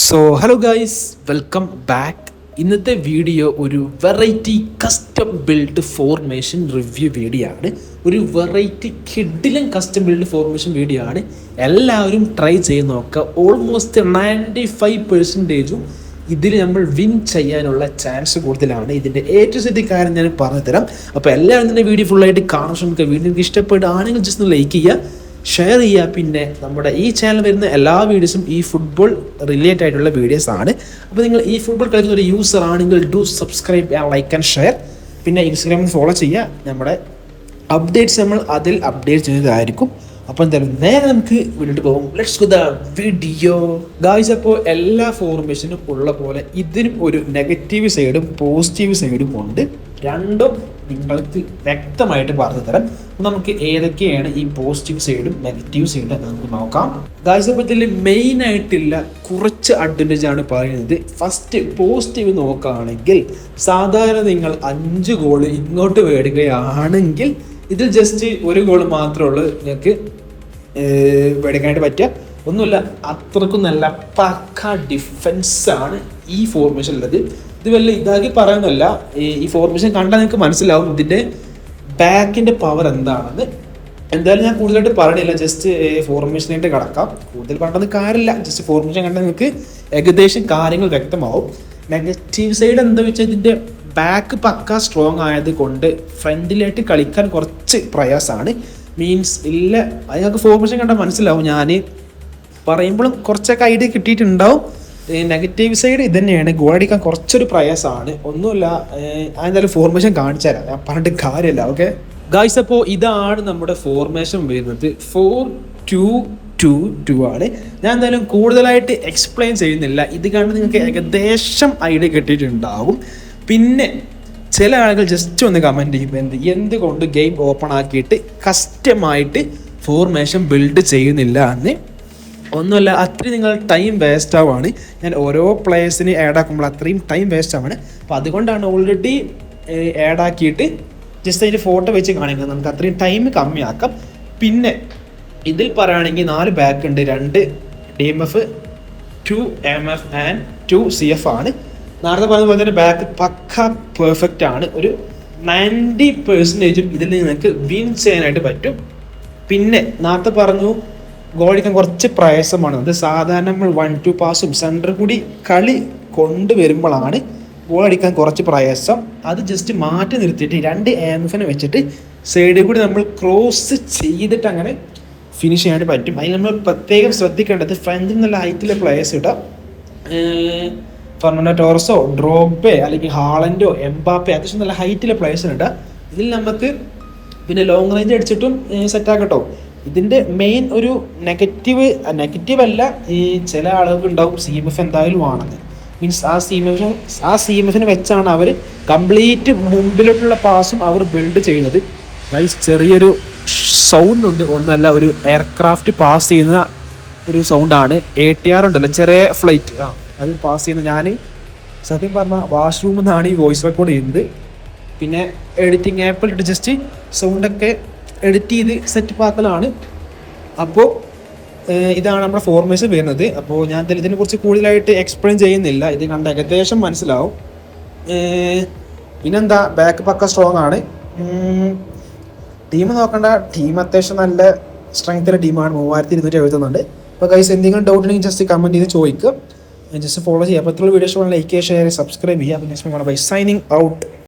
Hello guys, welcome back. ഇന്നത്തെ video ഒരു variety custom build formation review video ആണ്. ഒരു വെറൈറ്റി കിഡിലും കസ്റ്റം ബിൽഡ് ഫോർമേഷൻ വീഡിയോ ആണ്. എല്ലാവരും ട്രൈ ചെയ്ത് നോക്കുക. ഓൾമോസ്റ്റ് 95% ഇതിൽ നമ്മൾ വിൻ ചെയ്യാനുള്ള ചാൻസ് കൂടുതലാണ്. ഇതിൻ്റെ A to Z കാര്യം ഞാൻ പറഞ്ഞു തരാം. അപ്പോൾ എല്ലാവരും തന്നെ വീഡിയോ ഫുള്ളായിട്ട് കാണാൻ ശ്രമിക്കുക. വീഡിയോ നിങ്ങൾക്ക് ഇഷ്ടപ്പെടുകയാണെങ്കിൽ ജസ്റ്റ് ഒന്ന് ലൈക്ക് ചെയ്യുക, ഷെയർ ചെയ്യുക. പിന്നെ നമ്മുടെ ഈ ചാനൽ വരുന്ന എല്ലാ വീഡിയോസും ഈ ഫുട്ബോൾ റിലേറ്റഡ് ആയിട്ടുള്ള വീഡിയോസ് ആണ്. അപ്പോൾ നിങ്ങൾ ഈ ഫുട്ബോൾ കളിക്കുന്ന ഒരു യൂസർ ആണെങ്കിൽ do subscribe and like and share. പിന്നെ ഇൻസ്റ്റാഗ്രാമിൽ ഫോളോ ചെയ്യുക. നമ്മുടെ അപ്ഡേറ്റ്സ് നമ്മൾ അതിൽ അപ്ഡേറ്റ് ചെയ്യുന്നതായിരിക്കും. അപ്പോൾ എന്തായാലും നേരെ നമുക്ക് വീട്ടിൽ പോകും. Let's go the video guys. അപ്പോൾ എല്ലാ ഫോർമേഷനും ഉള്ള പോലെ ഇതിനും ഒരു നെഗറ്റീവ് സൈഡും പോസിറ്റീവ് സൈഡും ഉണ്ട്. രണ്ടും നിങ്ങൾക്ക് വ്യക്തമായിട്ട് പറഞ്ഞു തരാം. നമുക്ക് ഏതൊക്കെയാണ് ഈ പോസിറ്റീവ് സൈഡും നെഗറ്റീവ് സൈഡും നമുക്ക് നോക്കാം ഗായ്സ്. അപ്പോൾ ഇതിൽ മെയിൻ ആയിട്ടുള്ള കുറച്ച് അഡ്വാൻറ്റേജ് ആണ് പറയുന്നത്. ഫസ്റ്റ് പോസിറ്റീവ് നോക്കുകയാണെങ്കിൽ, സാധാരണ നിങ്ങൾ 5 ഗോള് ഇങ്ങോട്ട് മേടിക്കുകയാണെങ്കിൽ ഇതിൽ ജസ്റ്റ് 1 ഗോൾ മാത്രമേ ഉള്ളൂ നിങ്ങൾക്ക് മേടിക്കാനായിട്ട് പറ്റുക. ഒന്നുമില്ല, അത്രക്കും നല്ല പക്ക ഡിഫൻസാണ് ഈ ഫോർമേഷൻ ഉള്ളത്. ഇത് വല്ല ഇതാക്കി പറയുന്നല്ല, ഈ ഫോർമേഷൻ കണ്ടാൽ നിങ്ങൾക്ക് മനസ്സിലാവും ഇതിൻ്റെ ബാക്കിൻ്റെ പവർ എന്താണെന്ന്. എന്തായാലും ഞാൻ കൂടുതലായിട്ട് പറയണില്ല, ജസ്റ്റ് ഫോർമേഷനായിട്ട് കിടക്കാം. കൂടുതൽ പറഞ്ഞത് കാര്യമില്ല, ജസ്റ്റ് ഫോർമേഷൻ കണ്ടാൽ നിങ്ങൾക്ക് ഏകദേശം കാര്യങ്ങൾ വ്യക്തമാവും. നെഗറ്റീവ് സൈഡ് എന്താ വെച്ചാൽ ഇതിൻ്റെ ബാക്ക് പക്ക സ്ട്രോങ് ആയത് കൊണ്ട് ഫ്രണ്ടിലായിട്ട് കളിക്കാൻ കുറച്ച് പ്രയാസമാണ്. മീൻസ് ഇല്ല, അത് ഞങ്ങൾക്ക് ഫോർമേഷൻ കണ്ടാൽ മനസ്സിലാവും. ഞാൻ പറയുമ്പോഴും കുറച്ചൊക്കെ ഐഡിയ കിട്ടിയിട്ടുണ്ടാവും. നെഗറ്റീവ് സൈഡ് ഇത് തന്നെയാണ്, ഗോൾ അടിക്കാൻ കുറച്ചൊരു പ്രയാസമാണ്. ഒന്നുമില്ല, എന്തായാലും ഫോർമേഷൻ കാണിച്ചു തരാം, ഞാൻ പറഞ്ഞിട്ട് കാര്യമല്ല. ഓക്കെ ഗായ്സ്, അപ്പോൾ ഇതാണ് നമ്മുടെ ഫോർമേഷൻ വരുന്നത്. 4-2-2-2 ആണ്. ഞാൻ എന്തായാലും കൂടുതലായിട്ട് എക്സ്പ്ലെയിൻ ചെയ്യുന്നില്ല. ഇത് കണ്ട് നിങ്ങൾക്ക് ഏകദേശം ഐഡിയ കിട്ടിയിട്ടുണ്ടാവും. പിന്നെ ചില ആളുകൾ ജസ്റ്റ് ഒന്ന് കമൻറ്റ് ചെയ്യും, എന്തുകൊണ്ട് ഗെയിം ഓപ്പൺ ആക്കിയിട്ട് കസ്റ്റമായിട്ട് ഫോർമേഷൻ ബിൽഡ് ചെയ്യുന്നില്ല എന്ന്. ഒന്നുമല്ല, അത്രയും നിങ്ങൾ ടൈം വേസ്റ്റ് ആവുകയാണ്. ഞാൻ ഓരോ പ്ലേയേഴ്സിന് ആഡ് ആക്കുമ്പോൾ അത്രയും ടൈം വേസ്റ്റ് ആവുകയാണ്. അപ്പോൾ അതുകൊണ്ടാണ് ഓൾറെഡി ആഡ് ആക്കിയിട്ട് ജസ്റ്റ് അതിൻ്റെ ഫോട്ടോ വെച്ച് കാണിക്കുന്നത്. നമുക്ക് അത്രയും ടൈം കമ്മിയാക്കാം. പിന്നെ ഇതിൽ പറയുകയാണെങ്കിൽ 4 ബാക്ക് ഉണ്ട്, 2 DMF, 2 MF ആൻഡ് 2 CF ആണ്. നേരത്തെ പറഞ്ഞ പോലെ തന്നെ ബാക്ക് പക്ക പെർഫെക്റ്റ് ആണ്. ഒരു 90% ഇതിൽ നിങ്ങൾക്ക് വിൻ ചെയ്യാനായിട്ട് പറ്റും. പിന്നെ നേരത്തെ പറഞ്ഞു ഗോൾ അടിക്കാൻ കുറച്ച് പ്രയാസമാണ്. അത് സാധാരണ നമ്മൾ 1-2 പാസും സെൻറ്റർ കൂടി കളി കൊണ്ടുവരുമ്പോഴാണ് ഗോൾ അടിക്കാൻ കുറച്ച് പ്രയാസം. അത് ജസ്റ്റ് മാറ്റി നിർത്തിയിട്ട് 2 AMF വെച്ചിട്ട് സൈഡിൽ കൂടി നമ്മൾ ക്രോസ് ചെയ്തിട്ട് അങ്ങനെ ഫിനിഷ് ചെയ്യാനായിട്ട് പറ്റും. അതിന് നമ്മൾ പ്രത്യേകം ശ്രദ്ധിക്കേണ്ടത് ഫ്രണ്ടിൽ നല്ല ഹൈറ്റിലെ പ്ലേയേഴ്സ് ഇടാം. ഫെർണാണ്ടോ ടോറസോ, ഡ്രോഗ്ബെ അല്ലെങ്കിൽ ഹാളൻഡോ, എംബാപ്പെ, അത്യാവശ്യം നല്ല ഹൈറ്റിലെ പ്ലേയേഴ്സിന് ഇടാം. ഇതിൽ നമുക്ക് പിന്നെ ലോങ് റേഞ്ച് അടിച്ചിട്ടും സെറ്റാക്കട്ടോ. ഇതിൻ്റെ മെയിൻ ഒരു നെഗറ്റീവ് അല്ല, ഈ ചില ആളുകൾക്ക് ഉണ്ടാവും CMF എന്തായാലും ആണെന്ന്. മീൻസ് ആ CMF വെച്ചാണ് അവർ കംപ്ലീറ്റ് മുമ്പിലോട്ടുള്ള പാസും അവർ ബിൽഡ് ചെയ്യുന്നത്. ഗൈസ്, ചെറിയൊരു സൗണ്ട് ഉണ്ട്, ഒന്നല്ല, ഒരു എയർക്രാഫ്റ്റ് പാസ് ചെയ്യുന്ന ഒരു സൗണ്ടാണ്. ATR ഉണ്ടല്ലോ, ചെറിയ ഫ്ലൈറ്റ്, അത് പാസ് ചെയ്യുന്ന. ഞാൻ സത്യം പറഞ്ഞാൽ വാഷ്റൂമിൽ നിന്നാണ് ഈ വോയിസ് റെക്കോർഡ് ചെയ്യുന്നത്. പിന്നെ എഡിറ്റിംഗ് ആപ്പിൽ ഇട്ട് ജസ്റ്റ് സൗണ്ടൊക്കെ എഡിറ്റ് ചെയ്ത് സെറ്റപ്പ് ആക്കലാണ്. അപ്പോൾ ഇതാണ് നമ്മുടെ ഫോർമേഷൻ വരുന്നത്. അപ്പോൾ ഞാൻ ഇതിനെക്കുറിച്ച് കൂടുതലായിട്ട് എക്സ്പ്ലെയിൻ ചെയ്യുന്നില്ല, ഇത് കണ്ട ഏകദേശം മനസ്സിലാവും. പിന്നെന്താ, ബാക്ക് പക്ക സ്ട്രോങ് ആണ്. ടീം നോക്കണ്ട, ടീം അത്യാവശ്യം നല്ല സ്ട്രെങ്ത്തുള്ള ടീമാണ്. 3270. അപ്പോൾ ഗൈസ്, എന്തെങ്കിലും ഡൗട്ട് ഉണ്ടെങ്കിൽ ജസ്റ്റ് കമൻറ്റ് ചെയ്ത് ചോദിക്കുക, ജസ്റ്റ് ഫോളോ ചെയ്യുക. അപ്പോൾ ഇത്രയുള്ള വീഡിയോസ് ലൈക്ക് ചെയ്യുക, ഷെയർ, സബ്സ്ക്രൈബ് ചെയ്യുക. അപ്പോൾ നെക്സ്റ്റ് ബൈ സൈനിങ് ഔട്ട്.